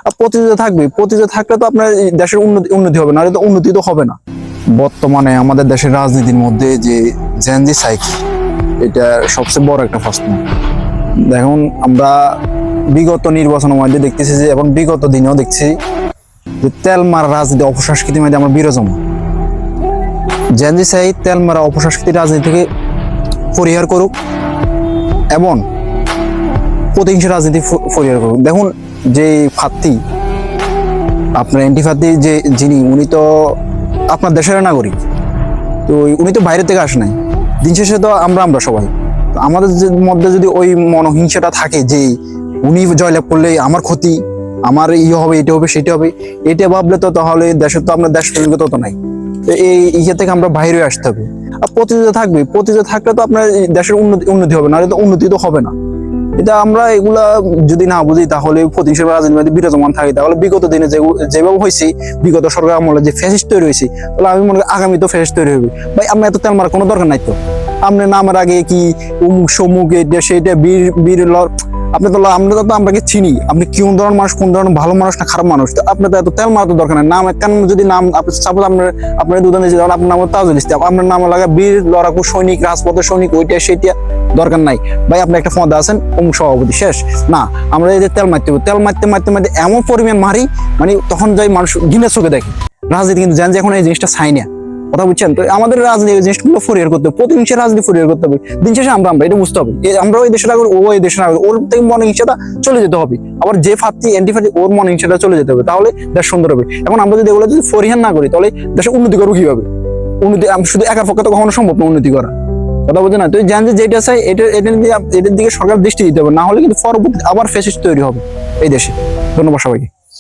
আর প্রতিযোগিতা থাকবে, প্রতিযোগিতা থাকলে তো আপনার দেশের উন্নতি হবে, নাহলে তো উন্নতি তো হবে না। বর্তমানে আমাদের দেশের রাজনীতির মধ্যে যে জেনজি সাইকেল, এটা সবচেয়ে বড় একটা প্রশ্ন। দেখুন, আমরা বিগত নির্বাচনের মধ্যে দেখতেছি যে, এবং বিগত দিনেও দেখছি যে তেল মারা রাজনীতি, অপসংস্কৃতির মধ্যে আমরা বিরাজমান। জেনজি চাই তেল মারা অপসংস্কৃতি রাজনীতি থেকে পরিহার করুক এবং প্রতিহিংসা রাজনীতি পরিহার করুক। দেখুন, যে প্রার্থী, আপনার এনটি প্রার্থী যিনি, উনি তো আপনার দেশের নাগরিক, তো উনি তো বাইরে থেকে আসে নাই। দিন শেষে তো আমরা সবাই, আমাদের মধ্যে যদি ওই মনোহিংসাটা থাকে যে উনি জয়লাভ করলে আমার ক্ষতি, আমার হবে, এটা হবে, সেটা হবে, এটা ভাবলে তো তাহলে দেশের তো আপনার দেশ প্রেমিক তত নাই। তো এই ইয়ে থেকে আমরা বাইরে আসতে হবে। আর প্রতিযোগিতা থাকবে, প্রতিযোগিতা থাকলে তো আপনার দেশের উন্নতি হবে, নাহলে তো উন্নতি তো হবে না। এটা আমরা এগুলা যদি না বুঝি, তাহলে প্রতিহিংসা রাজনীতি বিরাজমান থাকে, তাহলে বিগত দিনে যেভাবে হয়েছে, বিগত সরকার আমলে যে ফ্যাসিস্ট তৈরি হয়েছে, তাহলে আমি মনে করি আগামী তো ফ্যাসিস্ট তৈরি হবে। ভাই, আমরা এত তেল মারার কোনো দরকার নাই তো। আপনি নামের আগে কি উমুক সমুক, এটা সেটা বীর আপনি তো আমরাকে চিনি, আপনি কোন ধরনের মানুষ, কোন ধরনের ভালো মানুষ না খারাপ মানুষ, তো আপনার তো এত তেল মারা তো দরকার নাই। নাম কেন যদি নাম সাপোজ আপনার দুধান দিয়েছে, তখন আপনার নাম তাজুল ইসলাম, আপনার নাম লাগা বীর লড়াকু সৈনিক, রাজপথের সৈনিক, ওইটা সেটা দরকার নাই। ভাই, আপনি একটা ফোন আছেন অমুক সভাপতি, শেষ না। আমরা এই যে তেল মারতে হবে, তেল মারতে মারতে মারতে এমন পরিমাণ মারি, মানে তখন যাই মানুষ ঘৃণার চোখে দেখে রাজনীতি। কিন্তু জান যে এখন এই জিনিসটা চাই না, কথা বুঝছেন? তো আমাদের রাজনীতি জিনিসগুলো পরিহার করতে হবে, প্রতিহিংসা রাজনীতি পরিহার করতে হবে। দিন শেষে আমরা এটা বুঝতে হবে, আমরা ওই দেশের আগে, ও এই দেশের আগে, ওর থেকে মনে হিংসাটা চলে যেতে হবে। আবার যে প্রার্থী এন্টি প্রার্থী, ওর মনে হিংসাটা চলে যেতে হবে, তাহলে দেশ সুন্দর হবে। এখন আমরা যদি এগুলো যদি পরিহার না করি, তাহলে দেশে উন্নতি করবো কিভাবে? উন্নতি শুধু একার পক্ষে তো কখনো সম্ভব না উন্নতি করা, কথা বুঝে না? তো জান যে যেটা চাই, এটার দিকে সরকার দৃষ্টি দিতে হবে, না হলে কিন্তু পরবর্তী আবার ফ্যাসিস্ট তৈরি হবে এই দেশে। ধন্যবাদ সবাইকে।